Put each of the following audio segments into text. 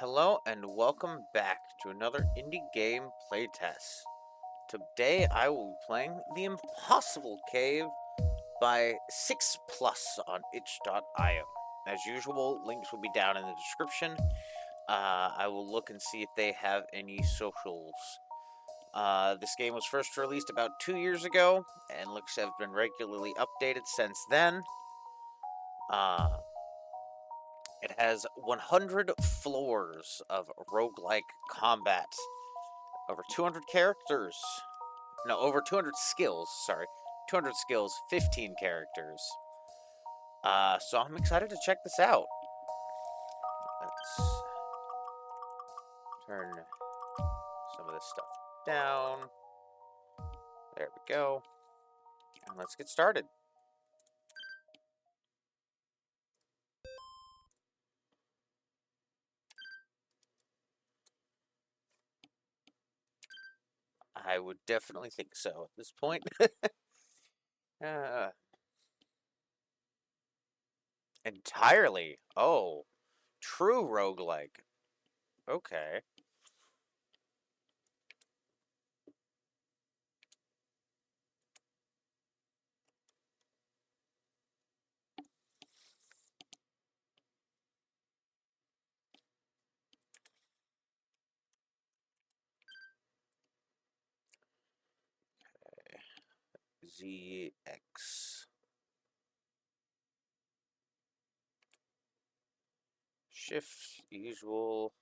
Hello and welcome back to another indie game playtest. Today I will be playing The Impossible Cave by 6 Plus on itch.io. As usual, links will be down in the description. I will look and see if they have any socials. This game was first released about 2 years ago, and looks have been regularly updated since then. Uh, it has 100 floors of roguelike combat, over 200 characters. No, over 200 skills, sorry. 200 skills, 15 characters. So I'm excited to check this out. Let's turn some of this stuff down. There we go. And let's get started. I would definitely think so at this point. uh, Entirely. Oh, true roguelike. Okay. ZX. Shift, usual.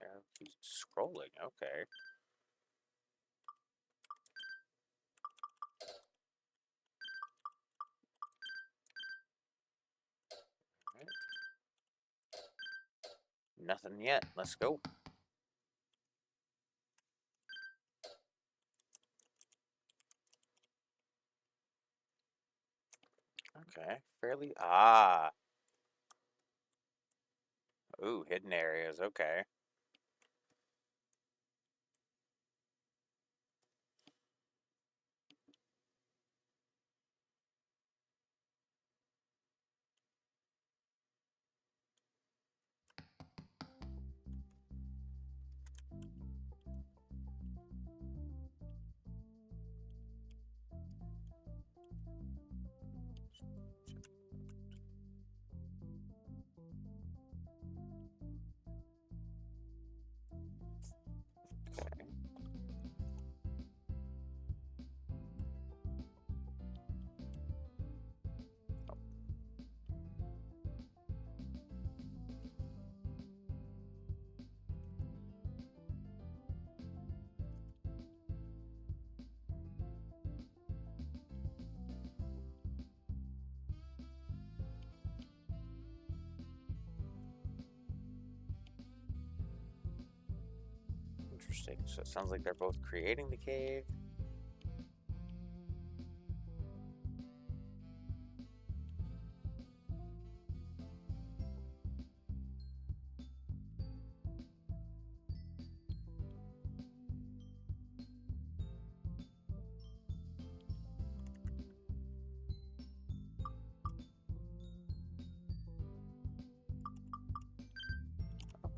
Arrow keeps scrolling. Okay. Alright. Nothing yet. Let's go. Okay. Fairly. Ah. Ooh, hidden areas. Okay. Okay. Interesting. So it sounds like they're both creating the cave.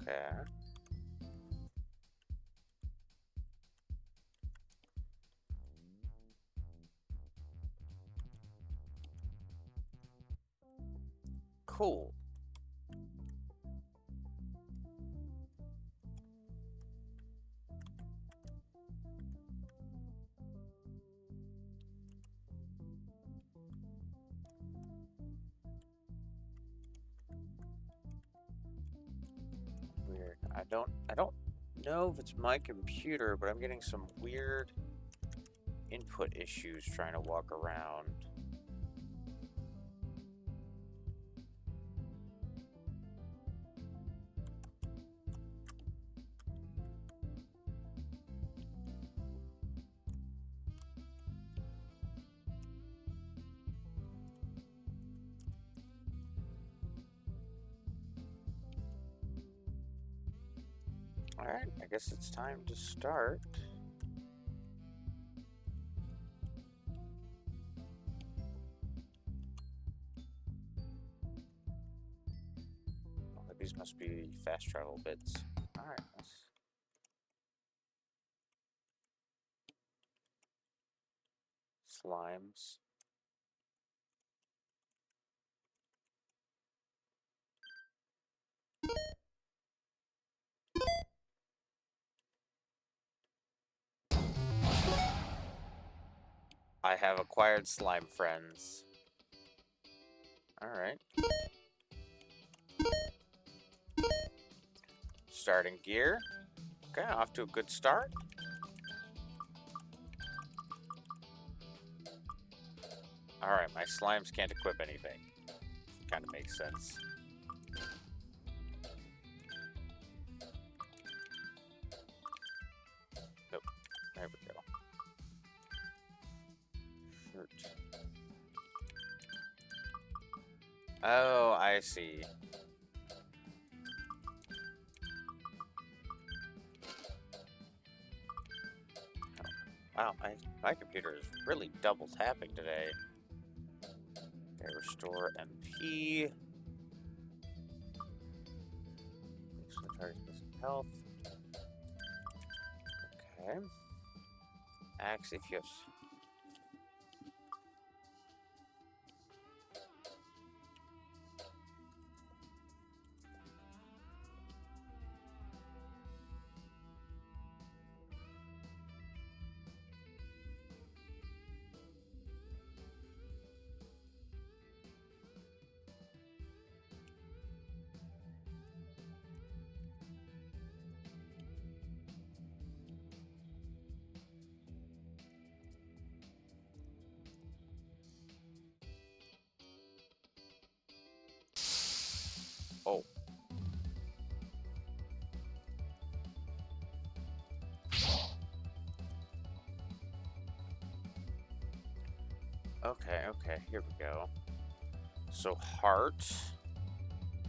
Okay. Cool. Weird. I don't know if it's my computer, but I'm getting some weird input issues trying to walk around. Alright, I guess it's time to start. These must be fast travel bits. Alright, slimes. I have acquired slime friends. Alright. Starting gear. Okay, off to a good start. Alright, my slimes can't equip anything. Kind of makes sense. Nope. There we go. Shirt. Oh, I see. Wow, my computer is really double tapping today. Okay, restore MP. Target's missing health. Okay. Axe if you have. Oh. Okay, here we go. So heart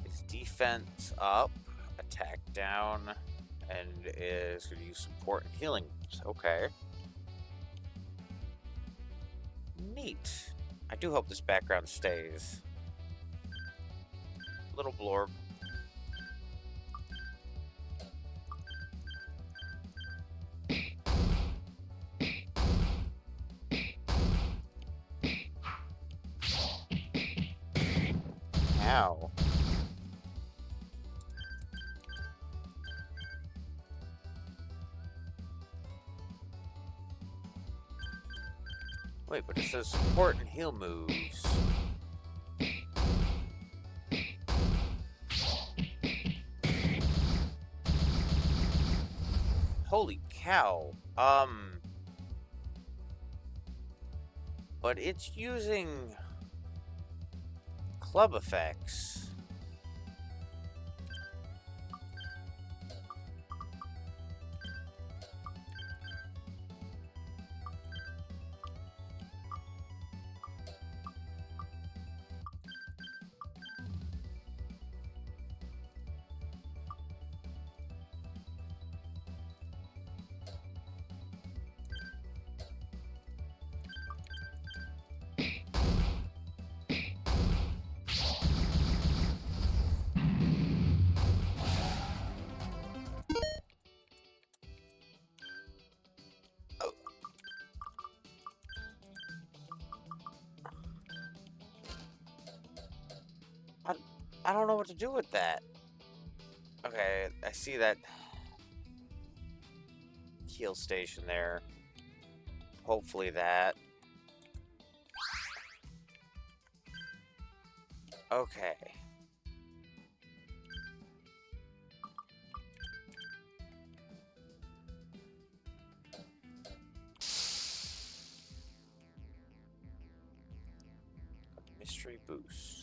is defense up, attack down, and is going to use support and healing. Okay. Neat. I do hope this background stays. Little blorb. Ow. Wait, but it says support and heal moves. Holy cow. But it's using club effects. I don't know what to do with that. Okay, I see that heal station there. Hopefully that. Okay. Mystery boost.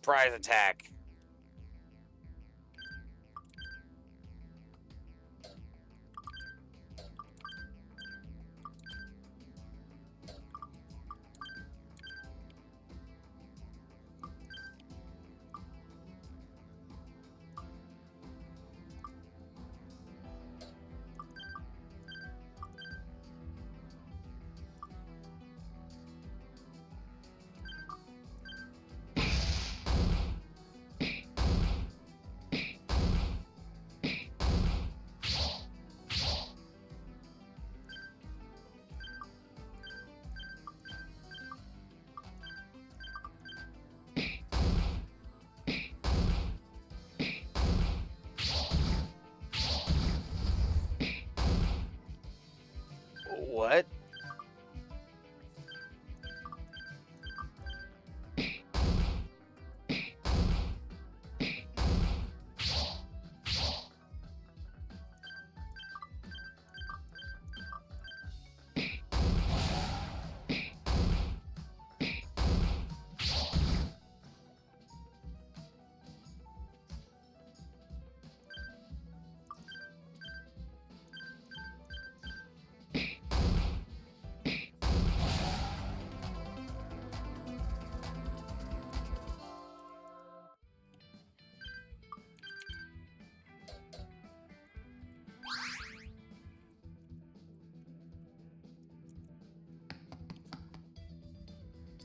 Surprise attack. What?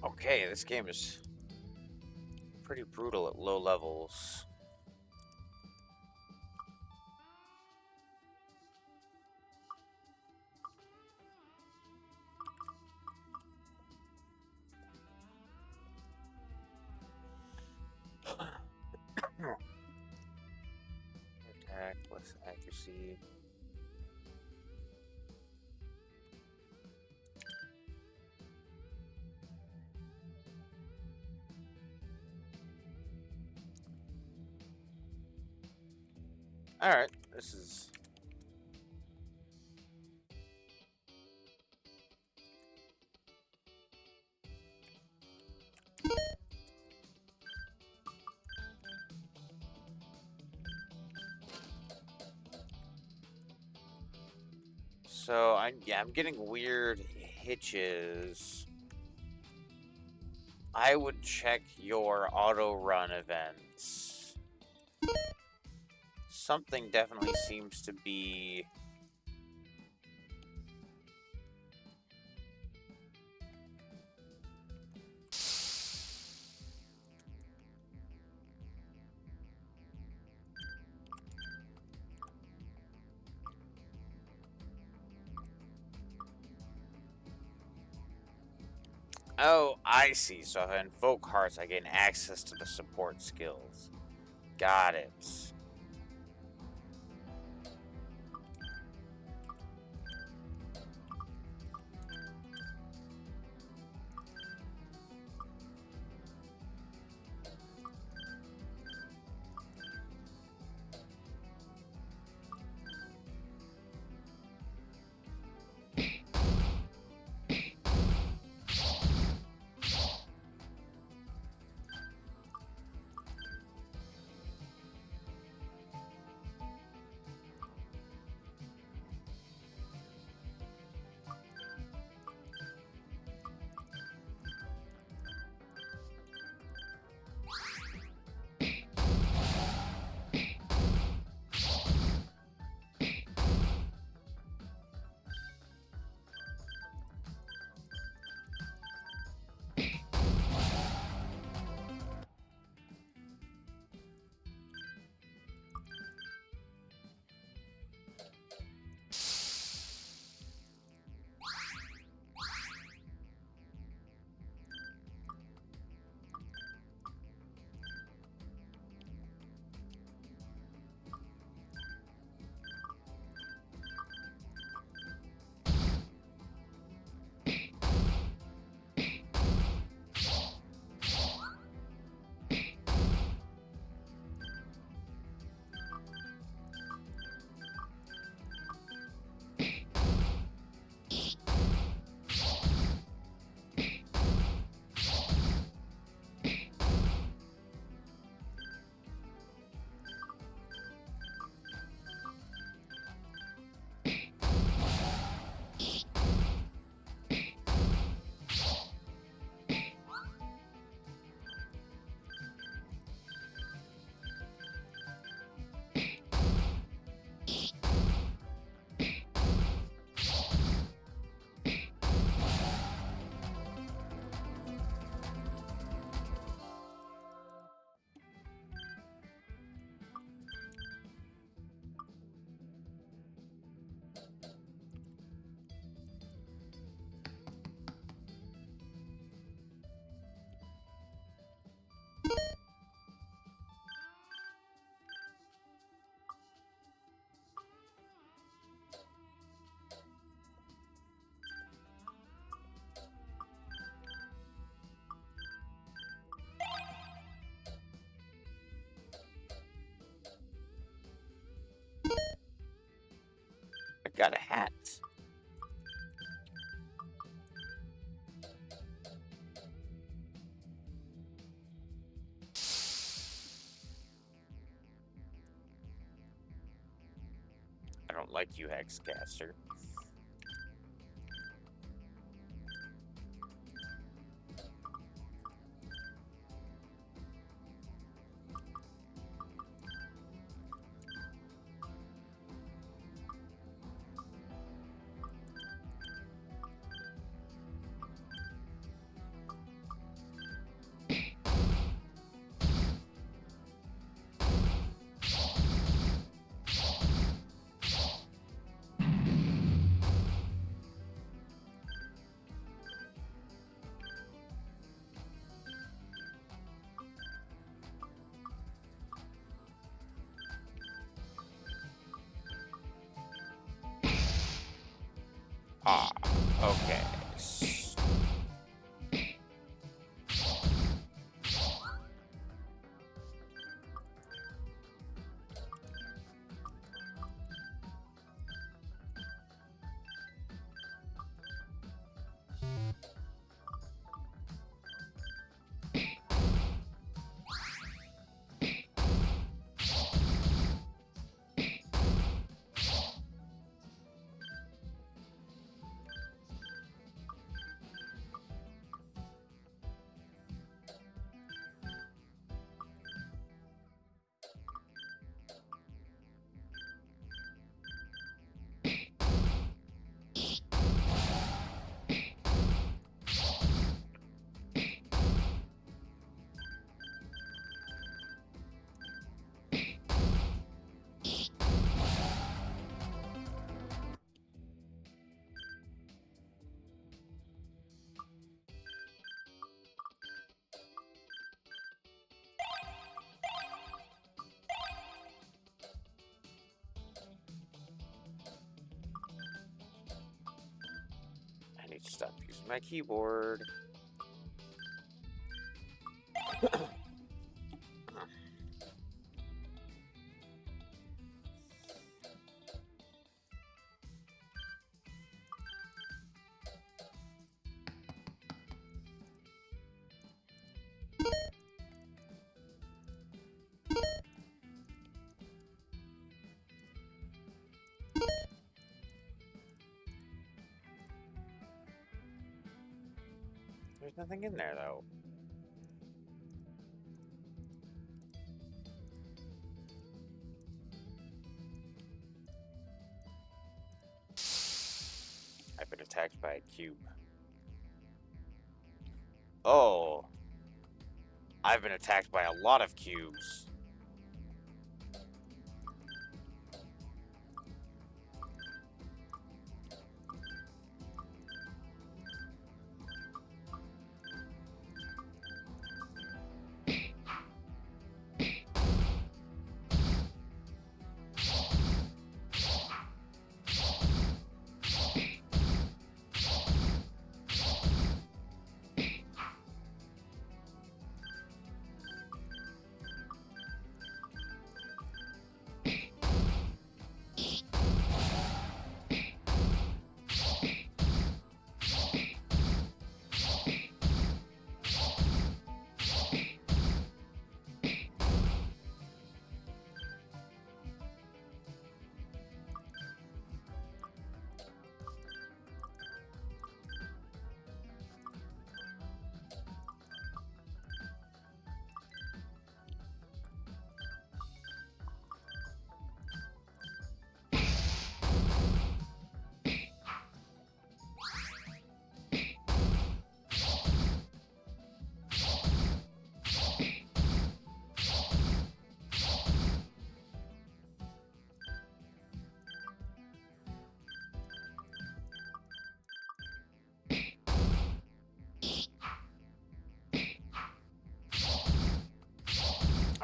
Okay, this game is pretty brutal at low levels. Attack, less accuracy. Alright, this is... So, I'm getting weird hitches. I would check your auto run events. Something definitely seems to be... Oh, I see. So if I invoke hearts, I gain access to the support skills. Got it. got a hat. I don't like you, Hexcaster. Ah, okay. I need to stop using my keyboard. There's nothing in there, though. I've been attacked by a cube. Oh. I've been attacked by a lot of cubes.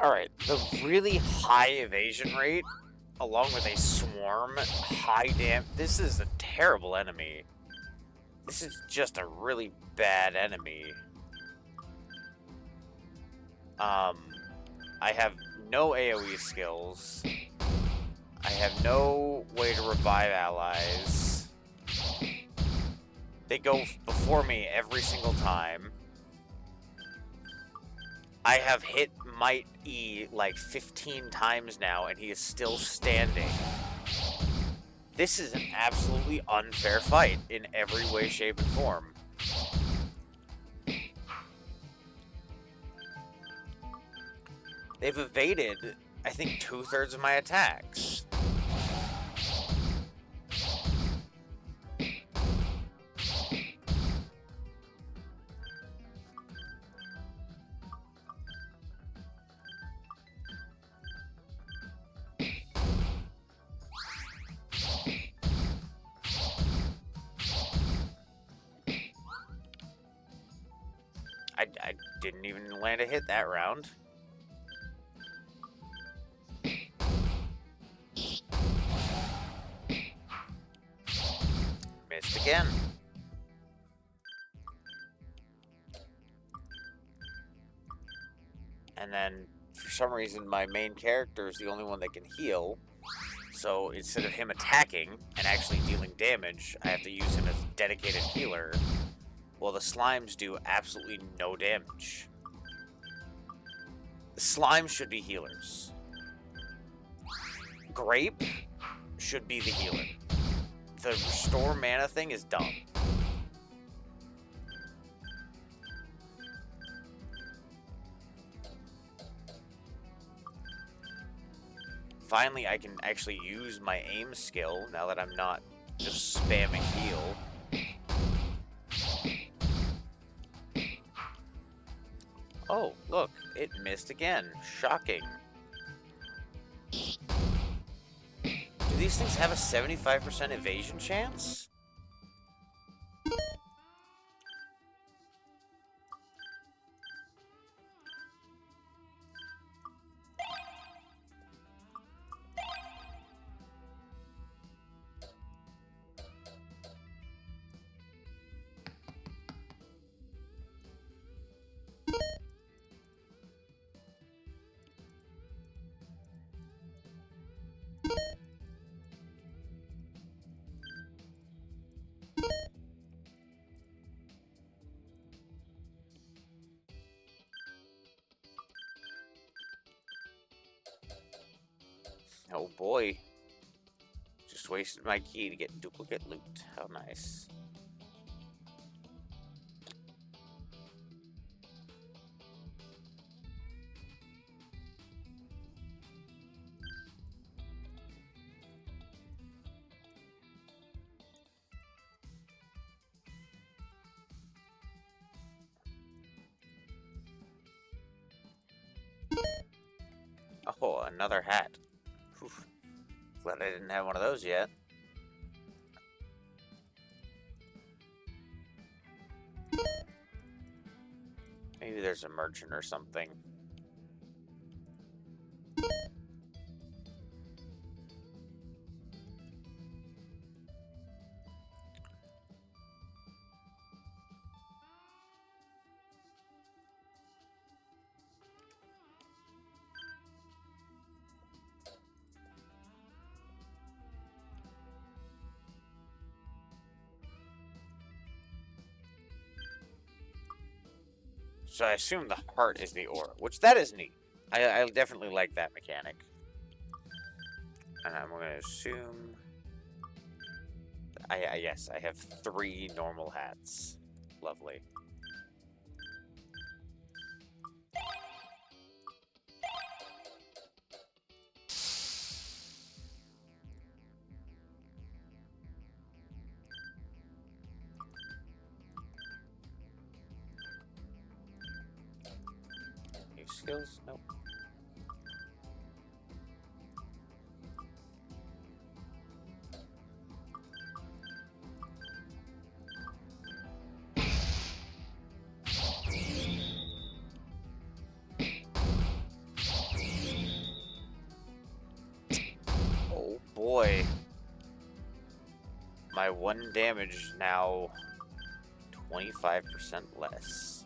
Alright, the really high evasion rate, along with a swarm, high damage. This is a terrible enemy. This is just a really bad enemy. I have no AoE skills. I have no way to revive allies. They go before me every single time. I have hit Might E like 15 times now, and he is still standing. This is an absolutely unfair fight in every way, shape, and form. They've evaded, I think, 2/3 of my attacks. I didn't even land a hit that round. Missed again. And then, for some reason, my main character is the only one that can heal. So instead of him attacking and actually dealing damage, I have to use him as a dedicated healer. Well, the slimes do absolutely no damage. The slimes should be healers. Grape should be the healer. The restore mana thing is dumb. Finally, I can actually use my aim skill now that I'm not just spamming heal. Oh, look, it missed again. Shocking. Do these things have a 75% evasion chance? Oh boy. Just wasted my key to get duplicate loot. How nice. Oh, another hat. Whew. Glad I didn't have one of those yet. Maybe there's a merchant or something. So I assume the heart is the ore, which that is neat. I definitely like that mechanic. And I'm going to assume... yes, I have 3 normal hats. Lovely. New skills? Nope. Oh boy. My 1 damage is now 25% less.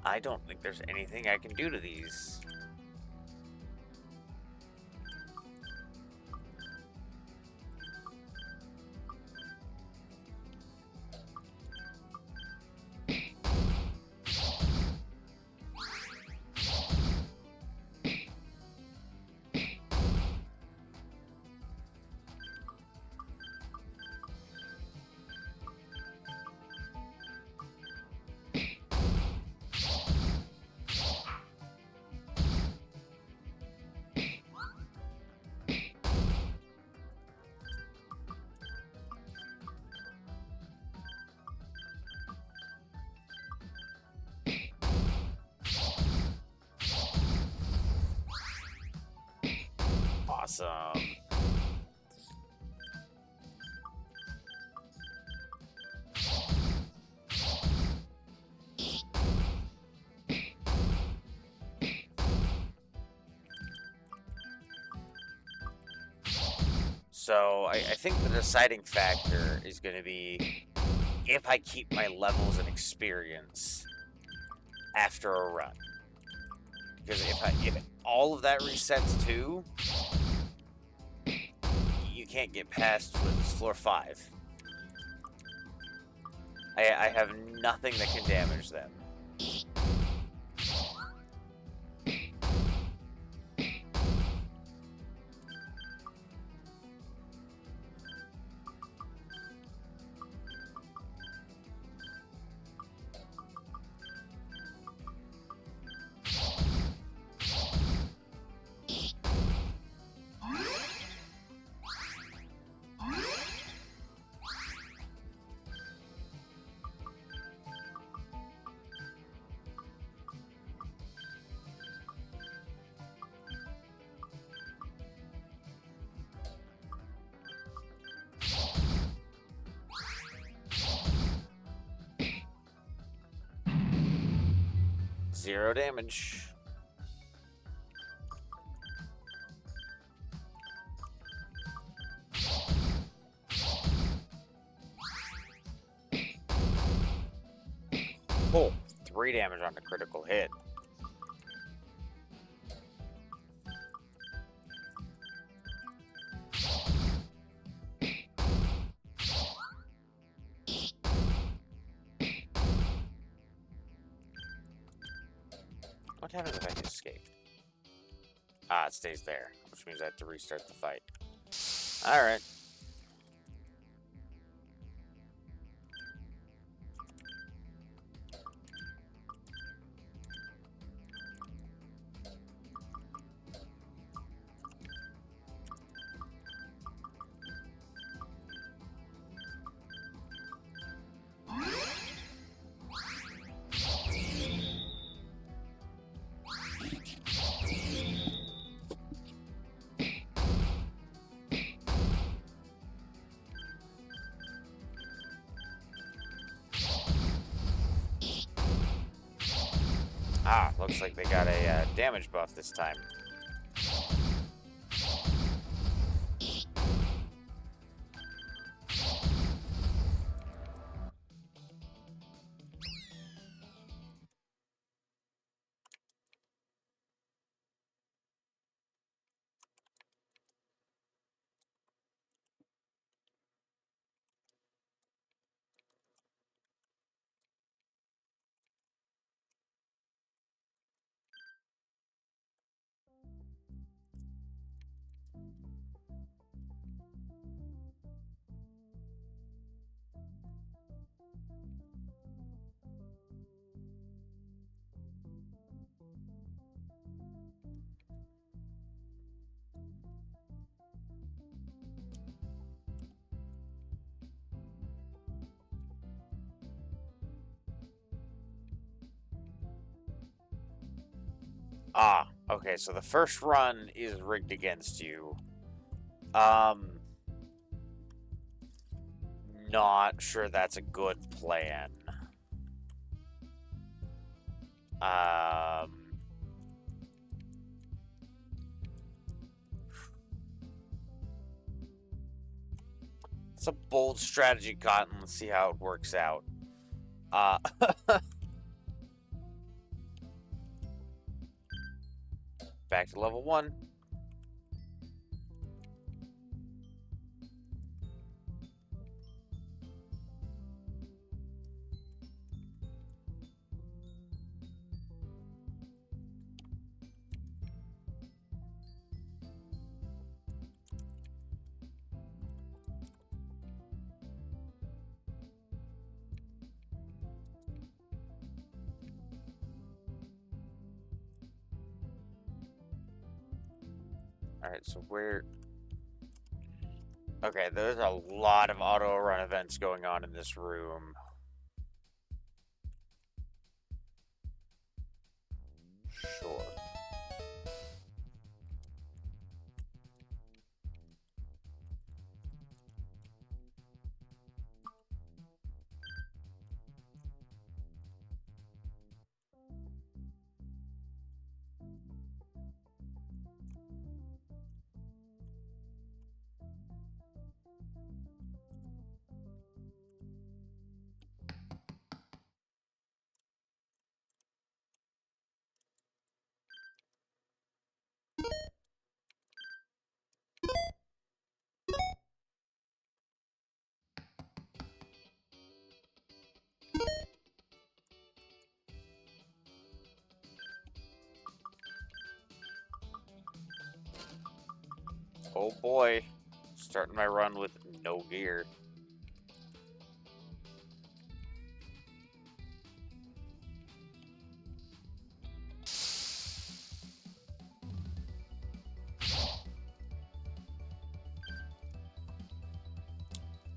I don't think there's anything I can do to these. Awesome. So I think the deciding factor is going to be if I keep my levels and experience after a run. Because if all of that resets too, you can't get past floor 5. I have nothing that can damage them. Zero damage. Oh, 3 damage on the critical hit. What happens if I escape? Ah, it stays there, which means I have to restart the fight. Alright. Ah, looks like they got a damage buff this time. Ah, okay, so the first run is rigged against you. Not sure that's a good plan. It's a bold strategy, Cotton. Let's see how it works out. back to level 1. Alright, so where... Okay, there's a lot of auto-run events going on in this room. Sure. Oh boy. Starting my run with no gear.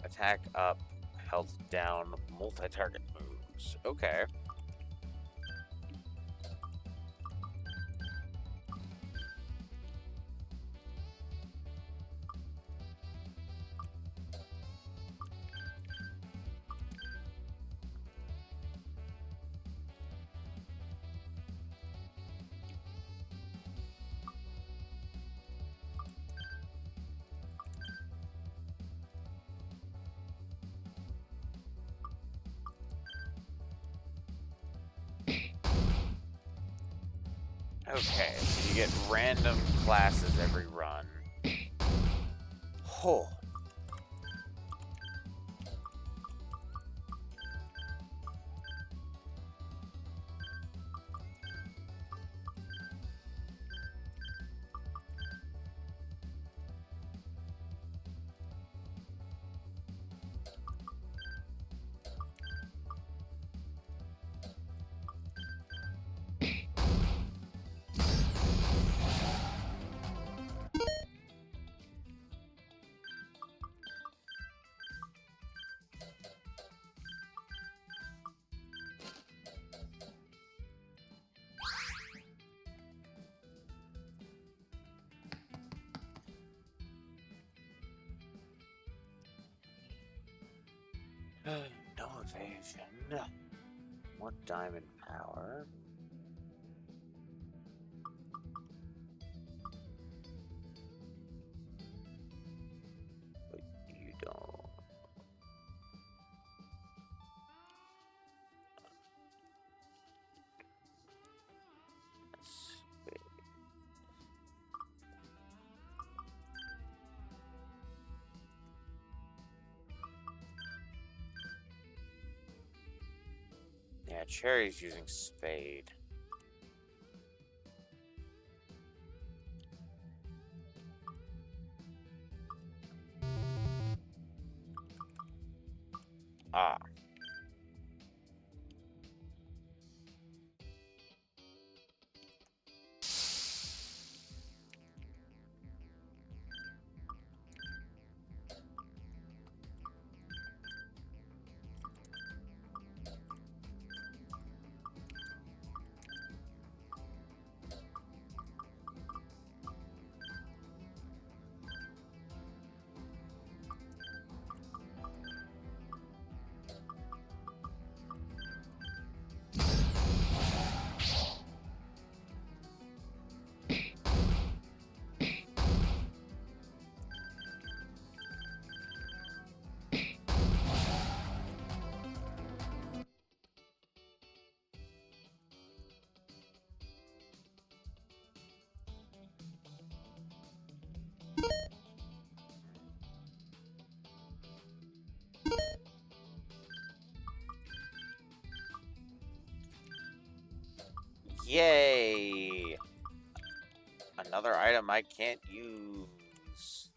Attack up, health down, multi-target moves. Okay. Okay, so you get random classes every run. Oh. No evasion. More diamond power. But you don't. Yeah, Cherry's using spade. Ah. Yay! Another item I can't use.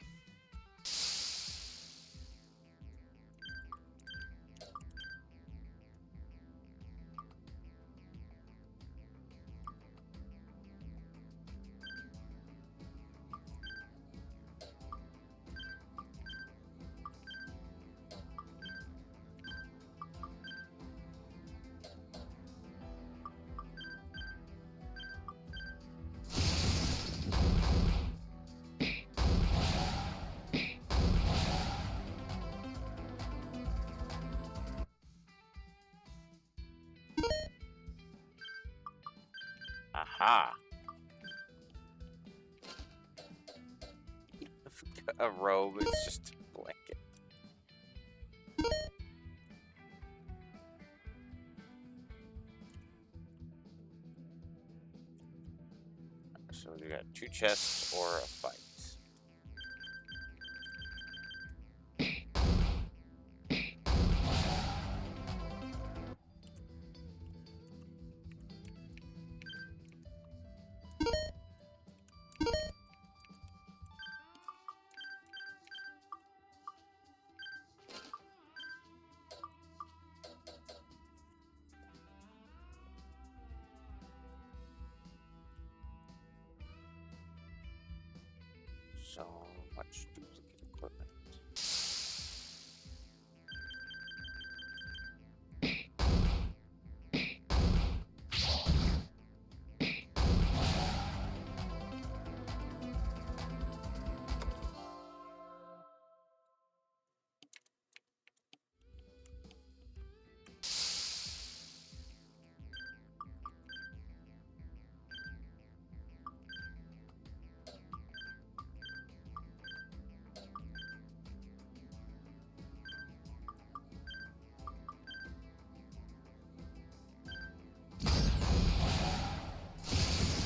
Aha. A robe is just a blanket. So we got 2 chests or a fight. So much duplicate equipment.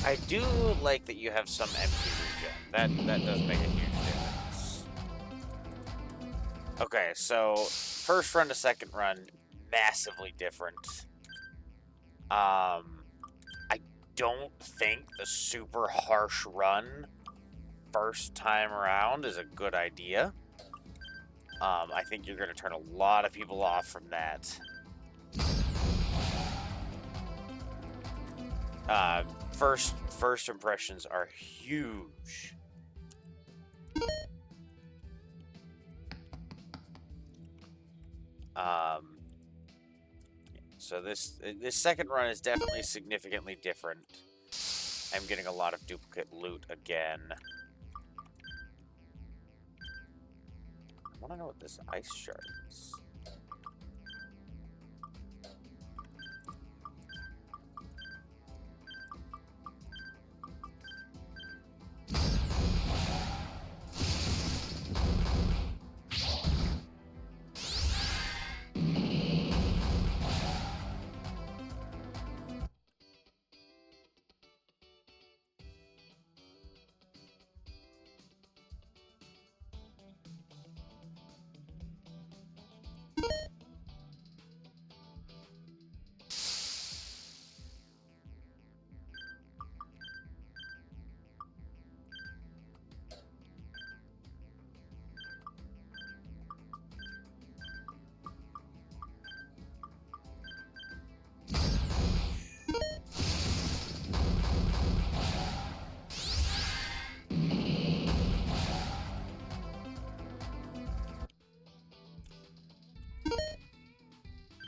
I do like that you have some empty regen. That does make a huge difference. Okay, so first run to second run, massively different. I don't think the super harsh run first time around is a good idea. I think you're going to turn a lot of people off from that. First impressions are huge. So this second run is definitely significantly different. I'm getting a lot of duplicate loot again. I want to know what this ice shard is.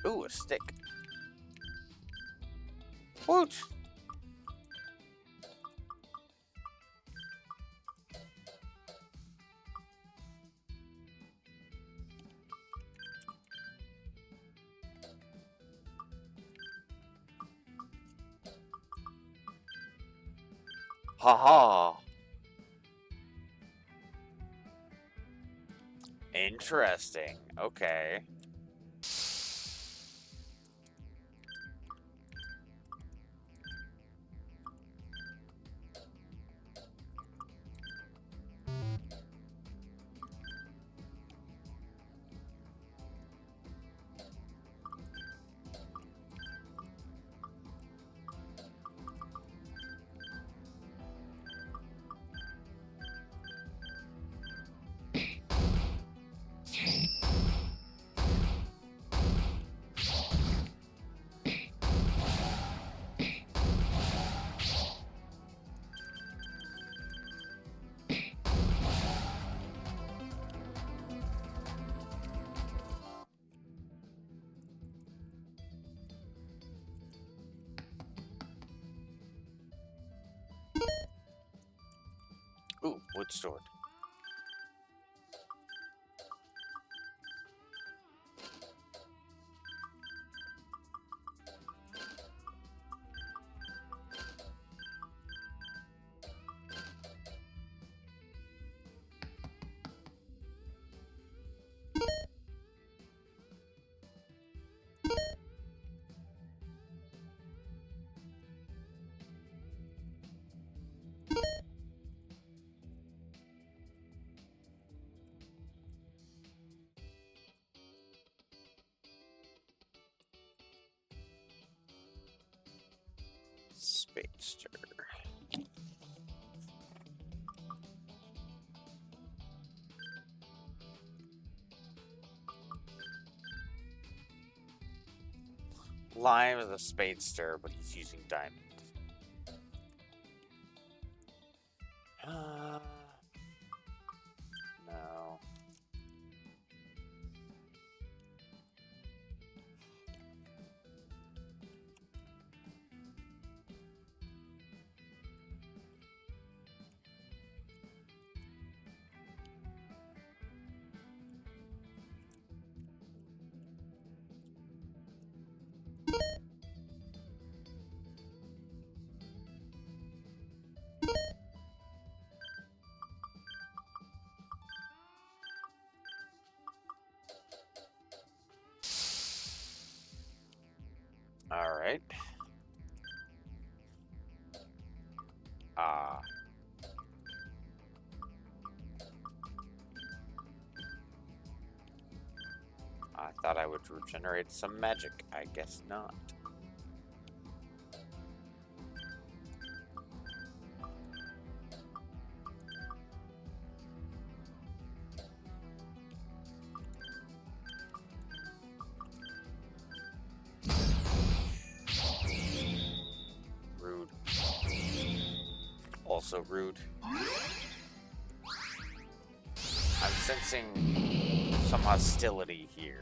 Ooh, a stick. Woot! Haha. Interesting. Okay. wood sword. Speedster. Lime is a speedster, but he's using diamond. No. All right. I thought I would regenerate some magic. I guess not. Rude. Also rude. I'm sensing some hostility here.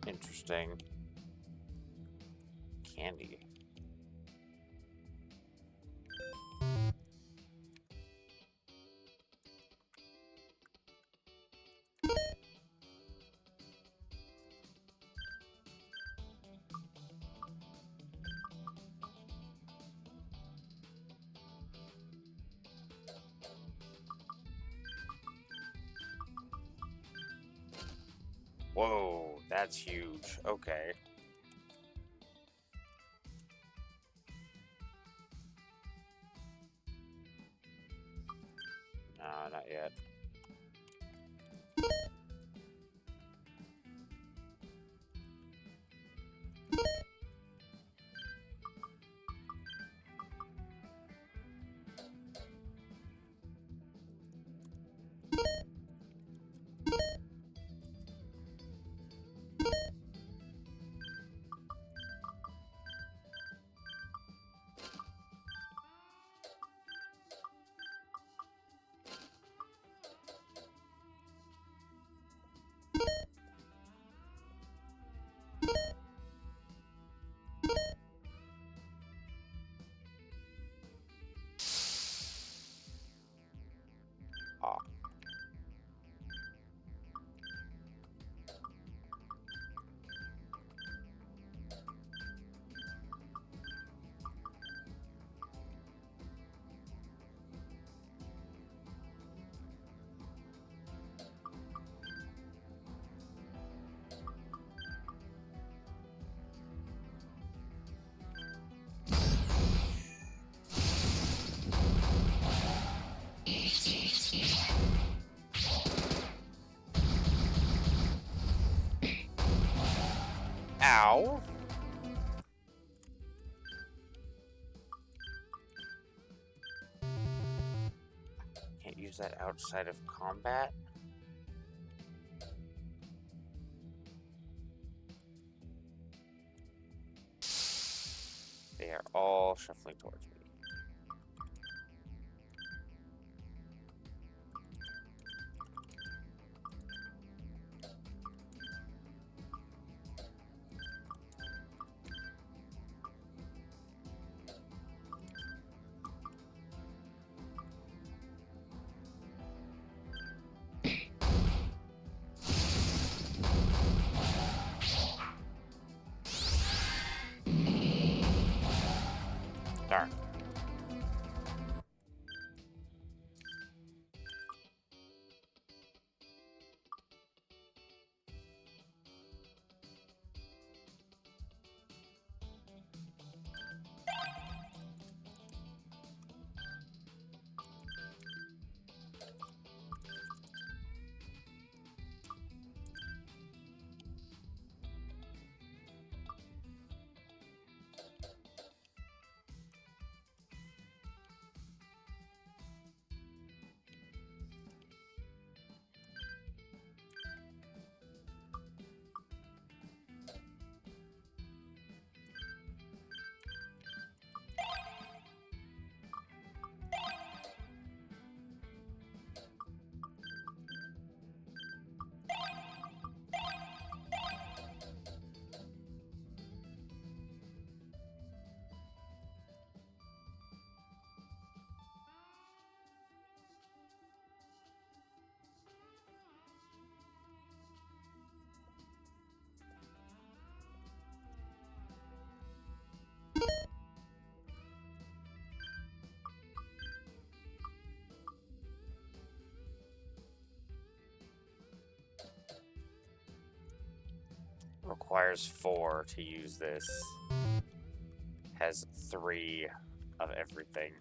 Interesting. Candy. Whoa, that's huge. Okay. No, not yet. Ow. Can't use that outside of combat. They are all shuffling towards me. Darn. Requires 4 to use this. Has 3 of everything.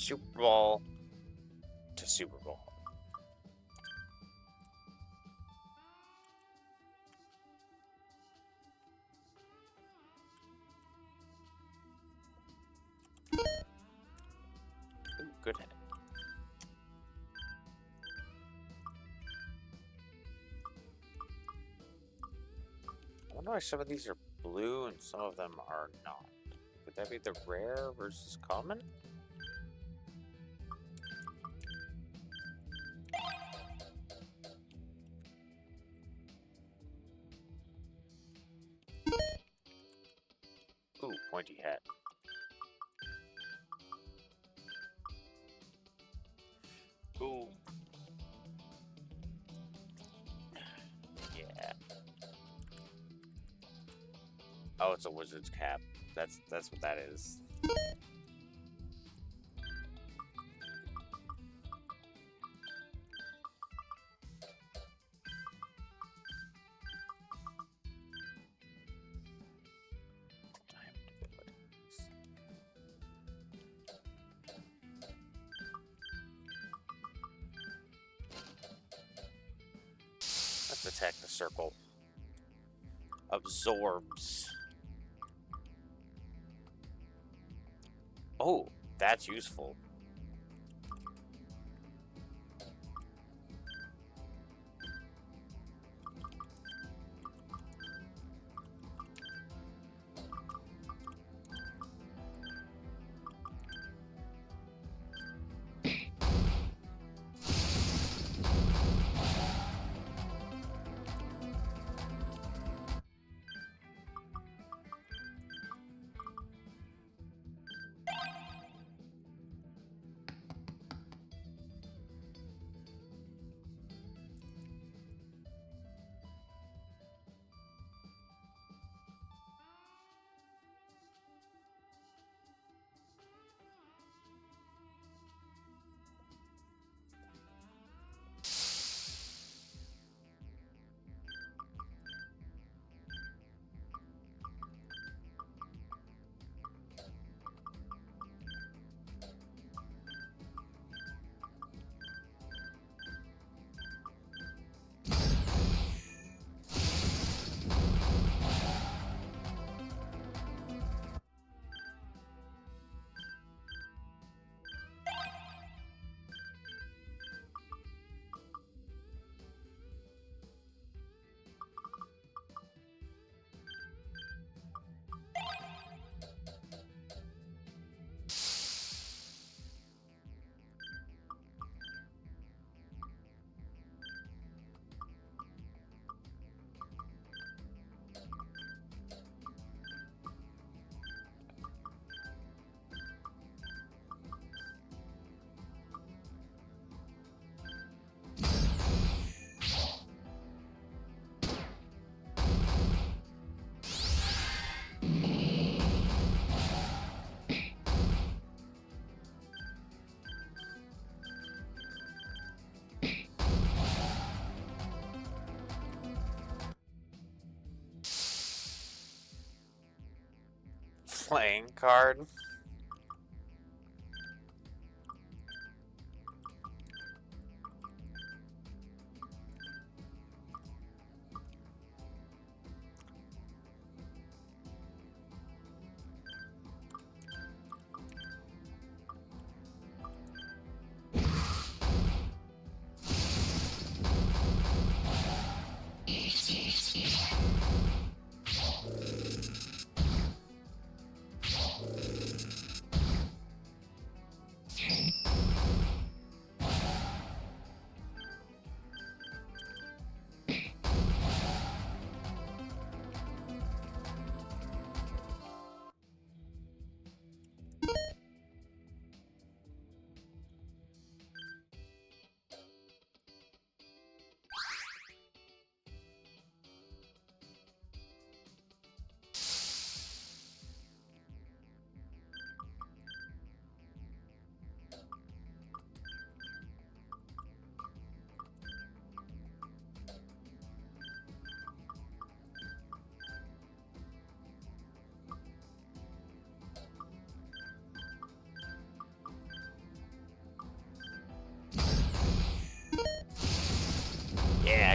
Super Ball to Super Ball. Ooh, good hit. I wonder why some of these are blue and some of them are not. Would that be the rare versus common? Ooh, pointy hat. Ooh. Yeah. Oh, it's a wizard's cap. That's what that is. Diamond abilities. Let's attack the circle. Absorbs. Oh, that's useful. Playing card.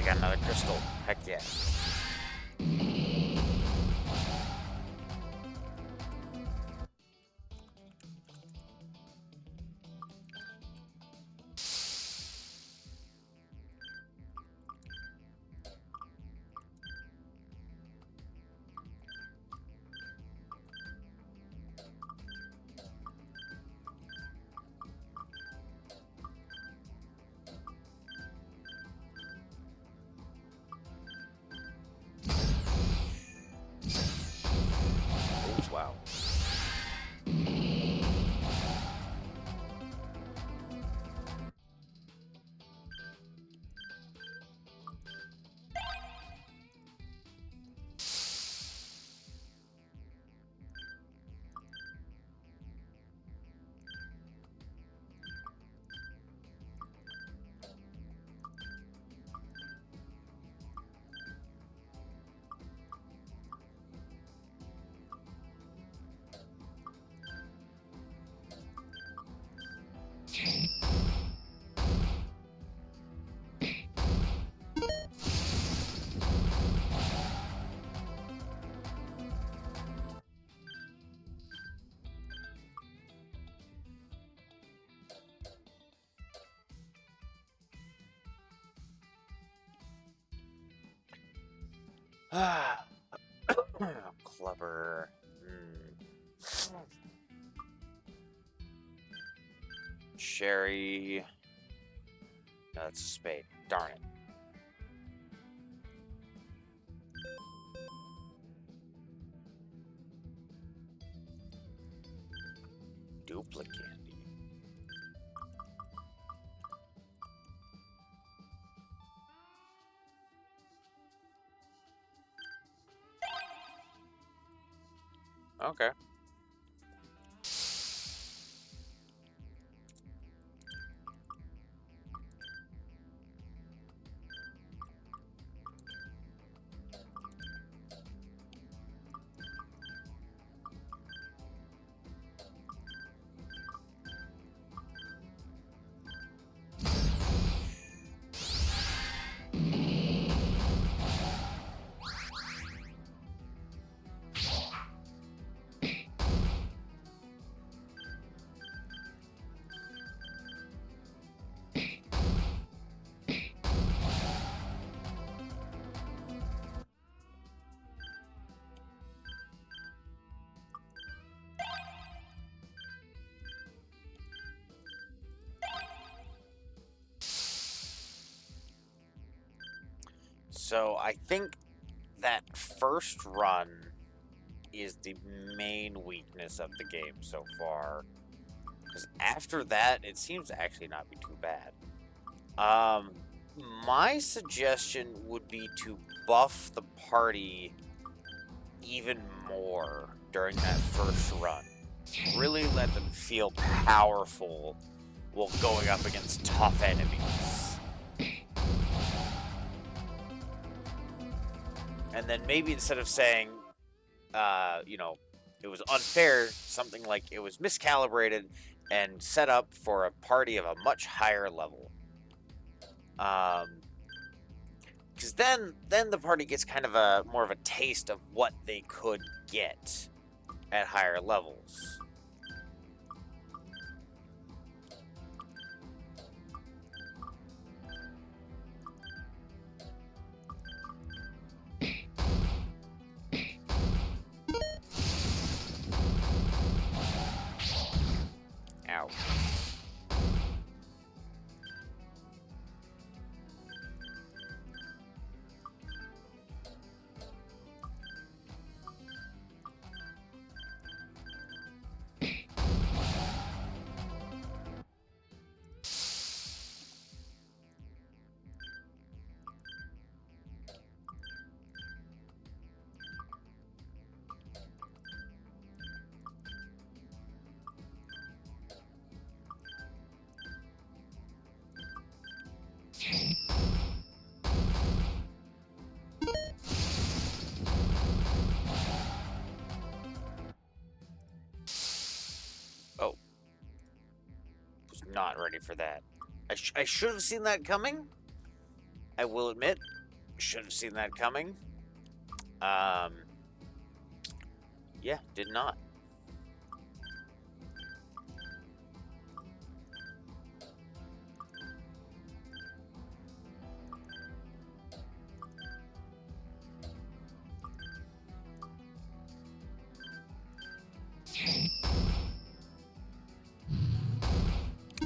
got another crystal. Heck yeah. Oops, wow. Ah, clever. Sherry. No, that's a spade. Darn it. Duplicate. Okay. So I think that first run is the main weakness of the game so far. Because after that, it seems to actually not be too bad. My suggestion would be to buff the party even more during that first run. Really let them feel powerful while going up against tough enemies. And then maybe instead of saying, it was unfair, something like it was miscalibrated and set up for a party of a much higher level. Because then the party gets kind of more of a taste of what they could get at higher levels. Ow. Oh. Was not ready for that. I should have seen that coming, I will admit. Should have seen that coming. Yeah, did not.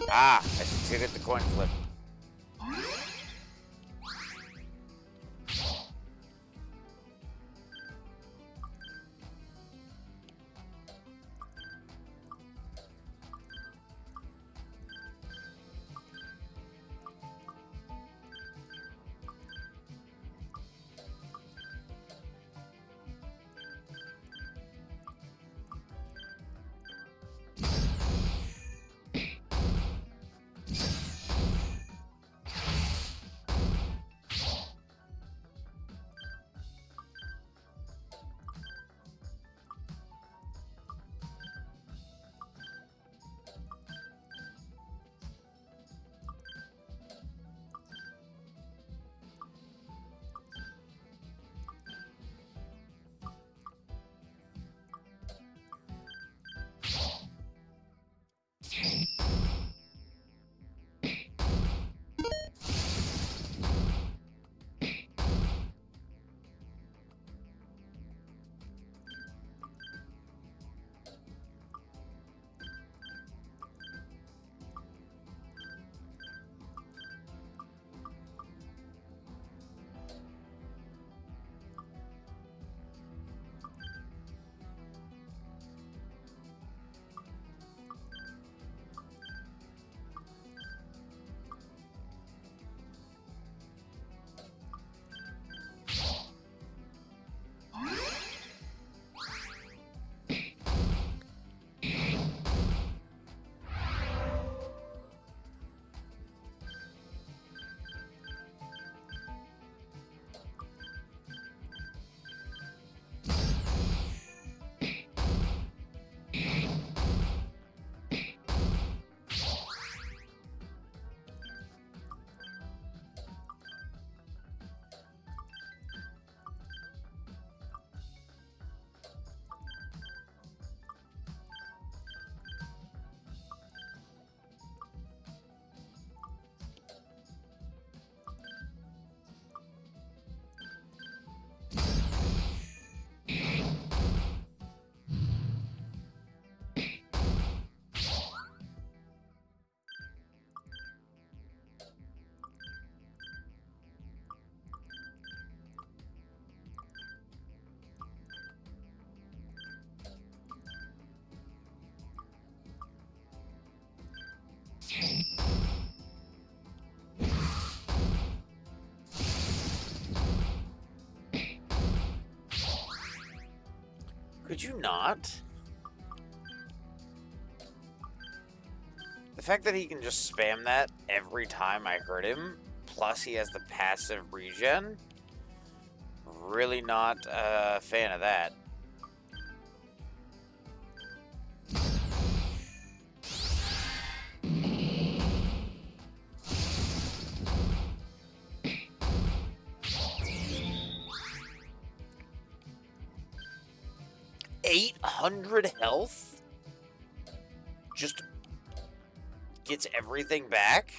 Ah, I succeeded the coin flip. Could you not? The fact that he can just spam that every time I hurt him, plus he has the passive regen, really not a fan of that. $800 health? Just gets everything back?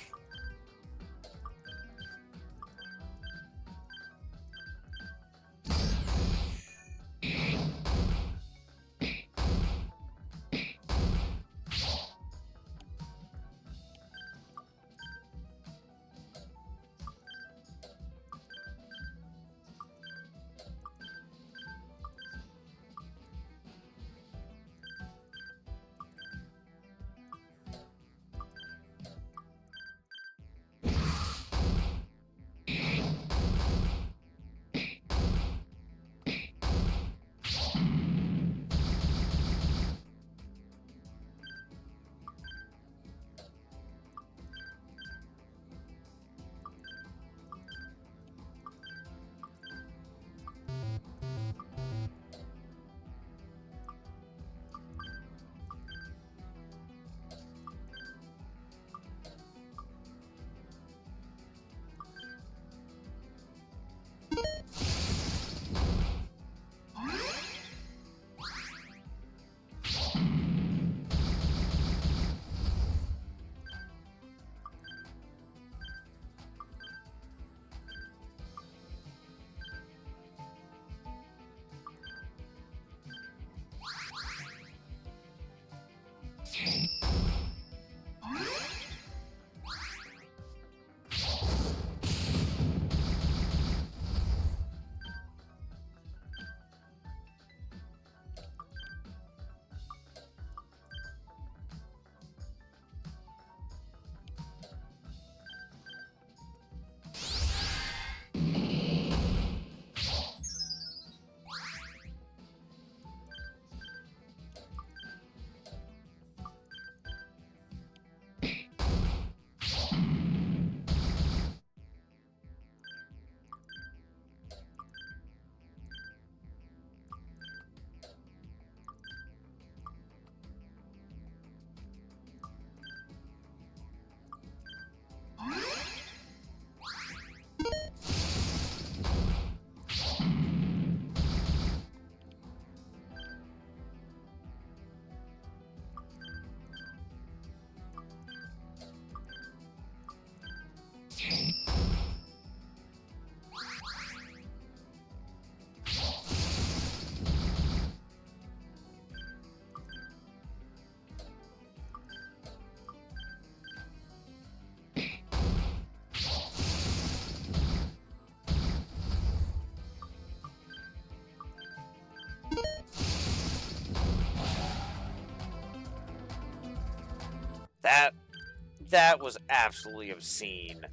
That was absolutely obscene.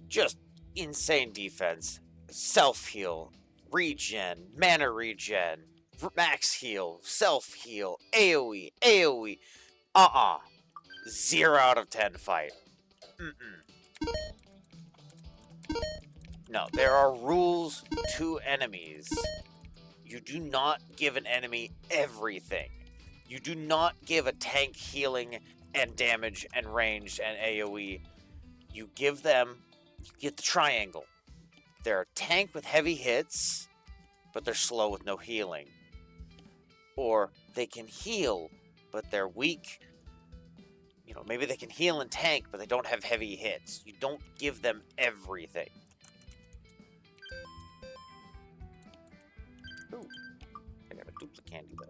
Just insane defense. Self-heal, regen, mana regen, max heal, self-heal, AoE, AoE. 0 out of 10 fight. No, there are rules to enemies. You do not give an enemy everything. You do not give a tank healing and damage and range and AoE. You give them, you get the triangle. They're a tank with heavy hits, but they're slow with no healing. Or they can heal, but they're weak. You know, maybe they can heal and tank, but they don't have heavy hits. You don't give them everything. Ooh, I got a duplicate candy though.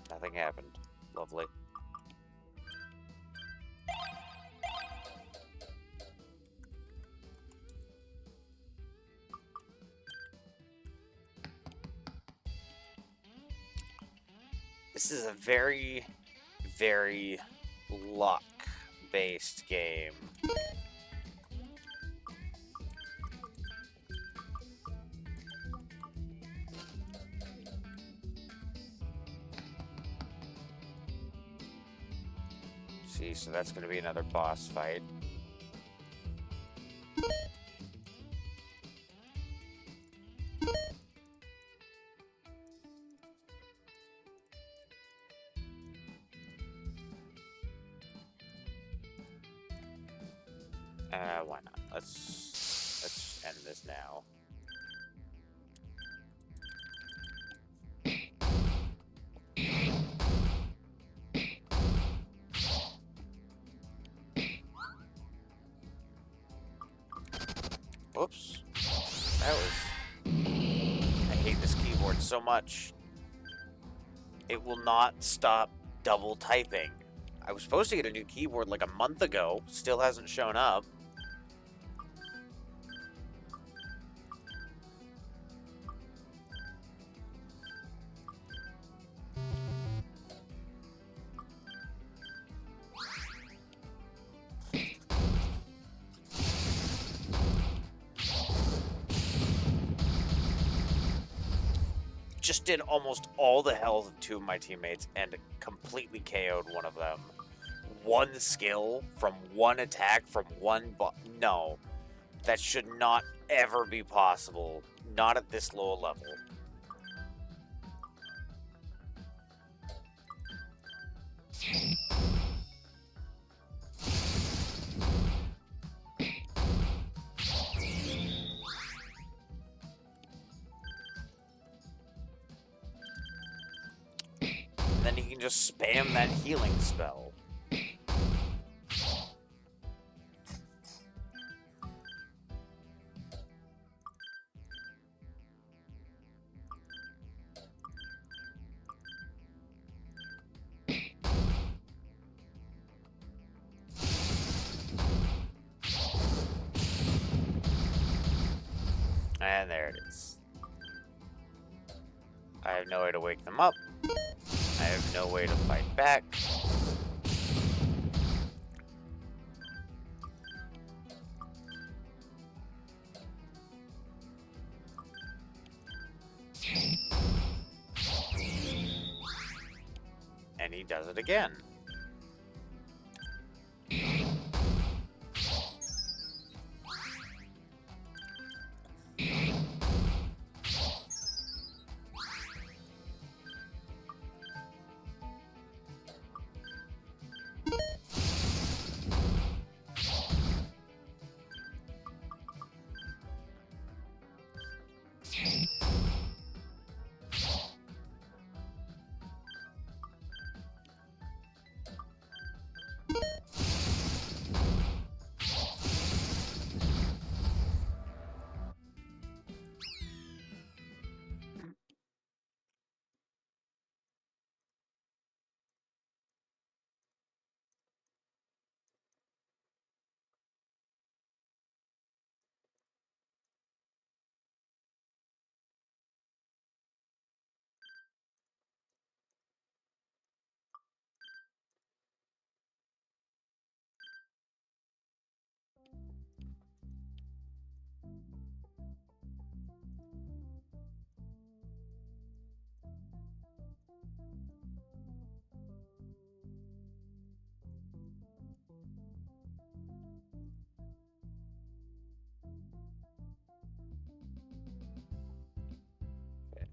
Nothing happened. Lovely. This is a very, very luck-based game. See, so that's going to be another boss fight. Why not? Let's end this now. Whoops. That was... I hate this keyboard so much. It will not stop double typing. I was supposed to get a new keyboard like a month ago. Still hasn't shown up. Just did almost all the health of 2 of my teammates and completely KO'd one of them. One skill from one attack from one no. That should not ever be possible. Not at this low level. Then he can just spam that healing spell. And there it is. I have no way to wake them up. I have no way to fight back. And he does it again.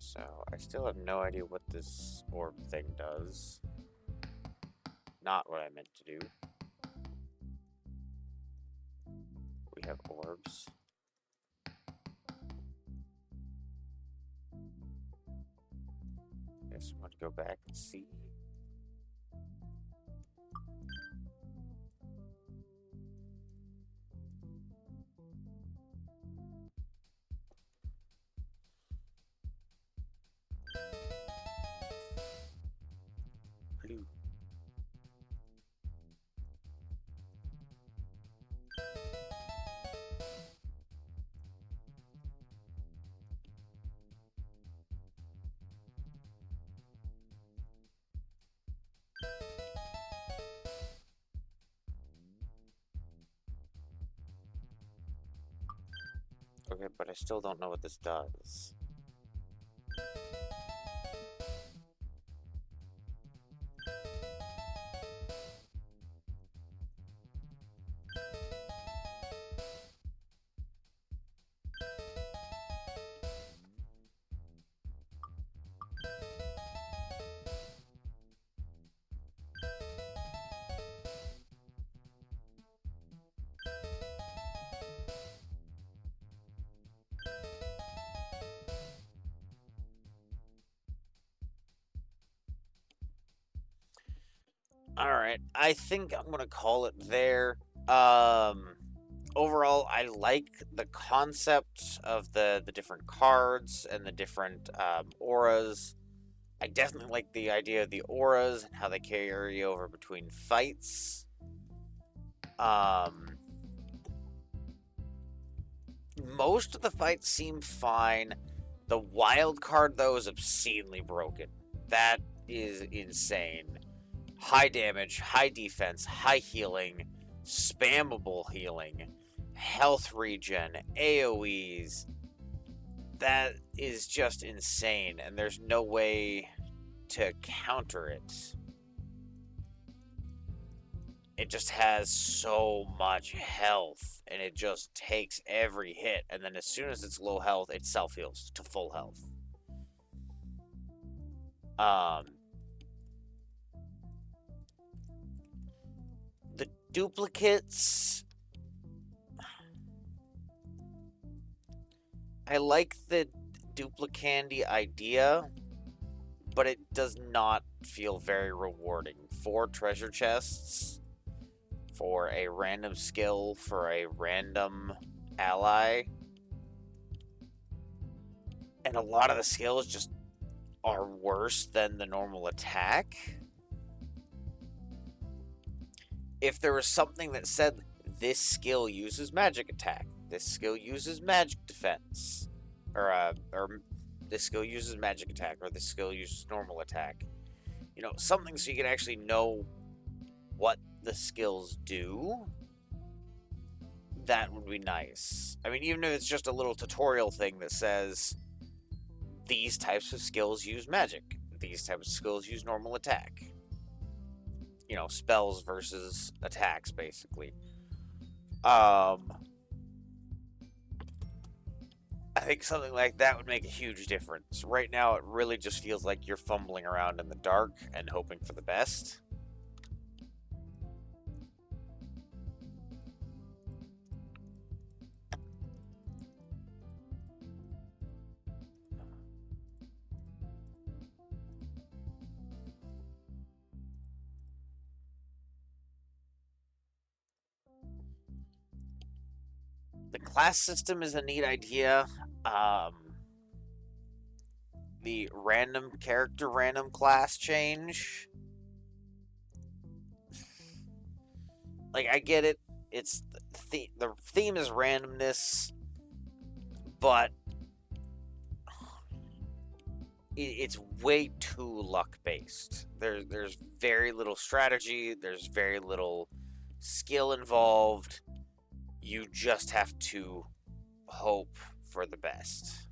So, I still have no idea what this orb thing does. Not what I meant to do. We have orbs. Guess we want to go back and see. Blue. Okay, but I still don't know what this does. Alright, I think I'm gonna call it there. Overall, I like the concept of the different cards and the different auras. I definitely like the idea of the auras and how they carry over between fights. Most of the fights seem fine. The wild card, though, is obscenely broken. That is insane. High damage, high defense, high healing, spammable healing, health regen, AoEs. That is just insane, and there's no way to counter it. It just has so much health, and it just takes every hit, and then as soon as it's low health, it self-heals to full health. The duplicates, I like the duplicandy idea, but it does not feel very rewarding. 4 treasure chests for a random skill for a random ally. And a lot of the skills just are worse than the normal attack. If there was something that said this skill uses magic attack, this skill uses magic defense, or this skill uses magic attack, or this skill uses normal attack, you know, something so you can actually know what the skills do, that would be nice. I mean, even if it's just a little tutorial thing that says these types of skills use magic, these types of skills use normal attack. You know, spells versus attacks, basically. I think something like that would make a huge difference. Right now, it really just feels like you're fumbling around in the dark and hoping for the best. The class system is a neat idea. The random character, random class change. Like, I get it. It's the theme is randomness, but it's way too luck based. There's very little strategy. There's very little skill involved. You just have to hope for the best,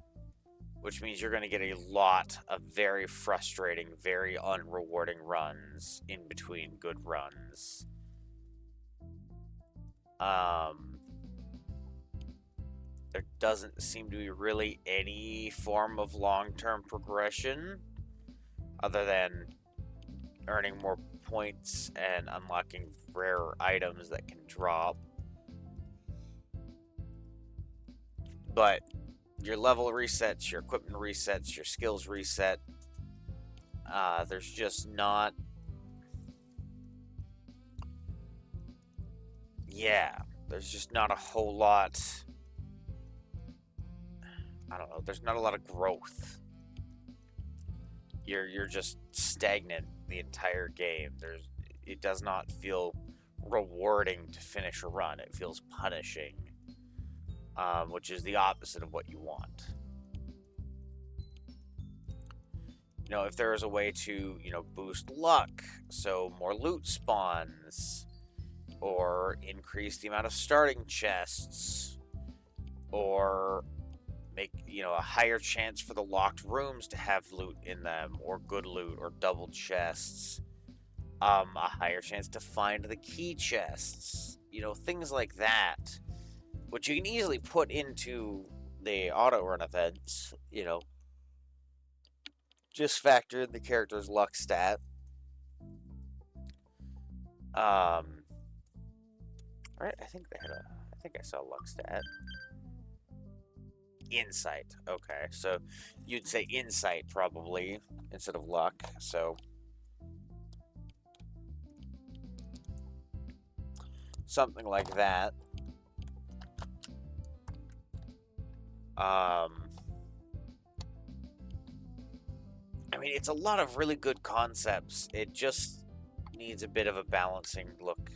which means you're going to get a lot of very frustrating, very unrewarding runs in between good runs. There doesn't seem to be really any form of long-term progression other than earning more points and unlocking rare items that can drop. But your level resets, your equipment resets, your skills reset. There's just not... Yeah, there's just not a whole lot... I don't know, there's not a lot of growth. You're just stagnant the entire game. It does not feel rewarding to finish a run. It feels punishing, which is the opposite of what you want. You know, if there is a way to, boost luck, so more loot spawns, or increase the amount of starting chests, or make, a higher chance for the locked rooms to have loot in them, or good loot, or double chests, a higher chance to find the key chests, things like that, which you can easily put into the auto run events, just factor in the character's luck stat. Right, I think I saw luck stat. Insight. Okay, so you'd say insight probably instead of luck. So something like that. I mean, it's a lot of really good concepts. It just needs a bit of a balancing look.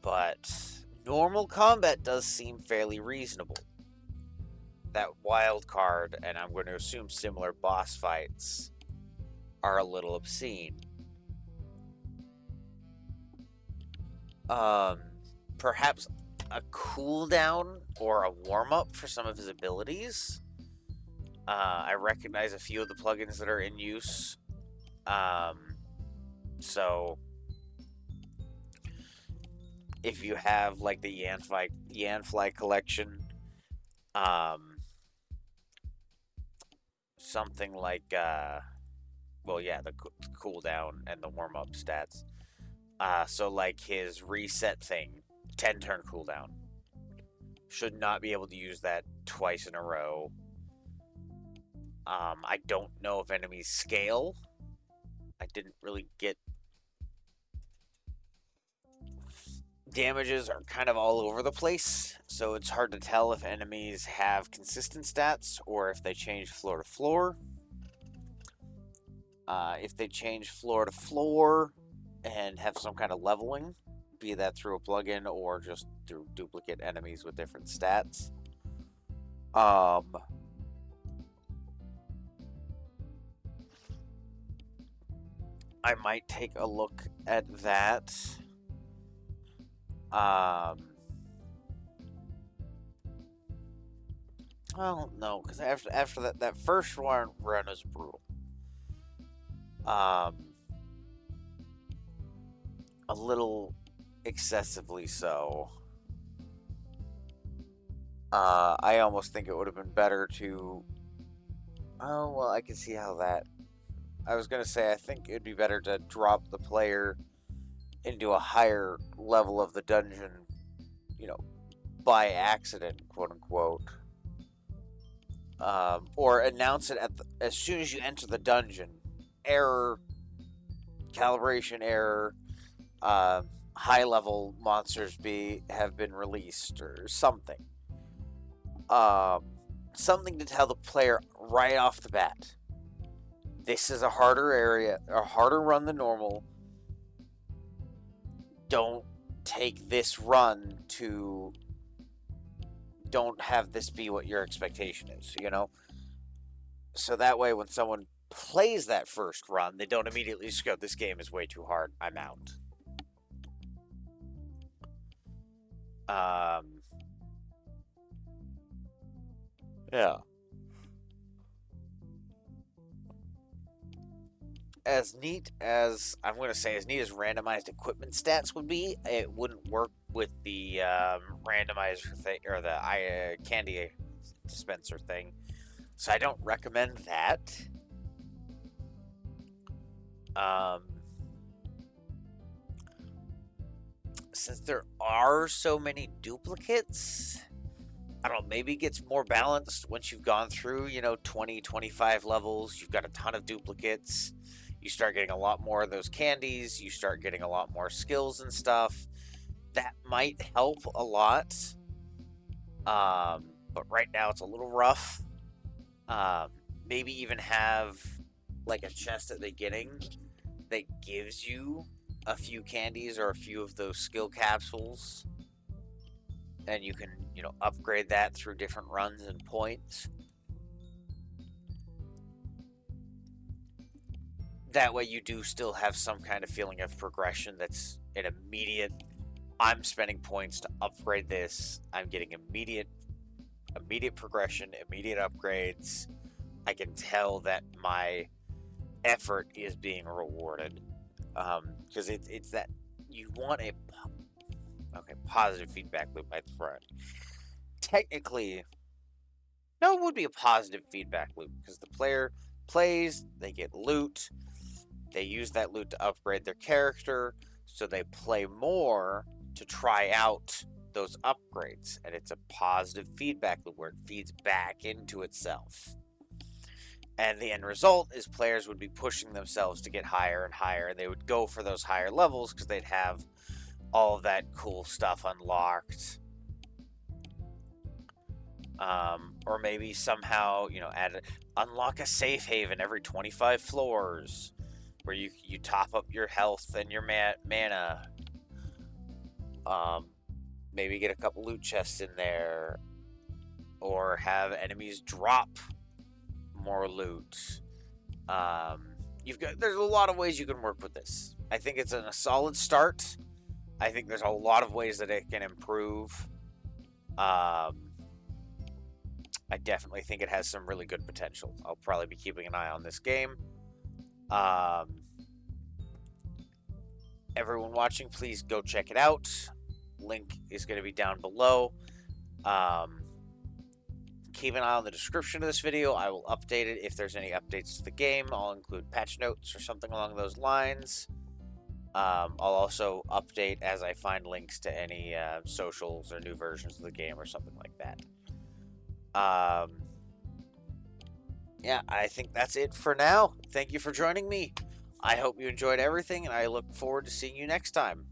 But normal combat does seem fairly reasonable. That wild card, and I'm going to assume similar boss fights, are a little obscene. Perhaps a cooldown or a warm-up for some of his abilities. I recognize a few of the plugins that are in use. So if you have like the Yanfly collection, something like the cooldown and the warm-up stats. So like his reset thing, 10 turn cooldown. Should not be able to use that twice in a row. I don't know if enemies scale. I didn't really get... Damages are kind of all over the place, so it's hard to tell if enemies have consistent stats or if they change floor to floor. If they change floor to floor and have some kind of leveling, be that through a plugin or just through duplicate enemies with different stats. I might take a look at that. Well, no, because after that first run is brutal. A little excessively so. I almost think it would have been better to... Oh, well, I can see how that... I was going to say, I think it'd be better to drop the player into a higher level of the dungeon, by accident, quote unquote. Or announce it as soon as you enter the dungeon. Error, calibration error, high level monsters have been released or something. Something to tell the player right off the bat. This is a harder area, a harder run than normal. Don't take this run to... Don't have this be what your expectation is, So that way when someone plays that first run, they don't immediately just go, this game is way too hard, I'm out. Yeah. as neat as I'm going to say, as neat as randomized equipment stats would be, it wouldn't work with the randomizer thing or the candy dispenser thing. So I don't recommend that. Since there are so many duplicates, I don't know, maybe it gets more balanced once you've gone through, 20, 25 levels. You've got a ton of duplicates. You start getting a lot more of those candies. You start getting a lot more skills and stuff. That might help a lot. But right now it's a little rough. Maybe even have like a chest at the beginning that gives you a few candies or a few of those skill capsules, and you can upgrade that through different runs and points. That way you do still have some kind of feeling of progression that's an immediate, I'm spending points to upgrade this, I'm getting immediate progression, immediate upgrades. I can tell that my effort is being rewarded, because it's that you want a positive feedback loop at the front. Technically, no, it would be a positive feedback loop because the player plays, they get loot, they use that loot to upgrade their character, so they play more to try out those upgrades, and it's a positive feedback loop where it feeds back into itself. And the end result is players would be pushing themselves to get higher and higher, and they would go for those higher levels because they'd have all of that cool stuff unlocked. Or maybe somehow, unlock a safe haven every 25 floors where you top up your health and your mana. Maybe get a couple loot chests in there, or have enemies drop more loot. There's a lot of ways you can work with this. I think it's a solid start. I think there's a lot of ways that it can improve. I definitely think it has some really good potential. I'll probably be keeping an eye on this game. Everyone watching, please go check it out. Link is going to be down below. Keep an eye on the description of this video. I will update it if there's any updates to the game. I'll include patch notes or something along those lines. I'll also update as I find links to any socials or new versions of the game or something like that. Yeah, I think that's it for now. Thank you for joining me. I hope you enjoyed everything, and I look forward to seeing you next time.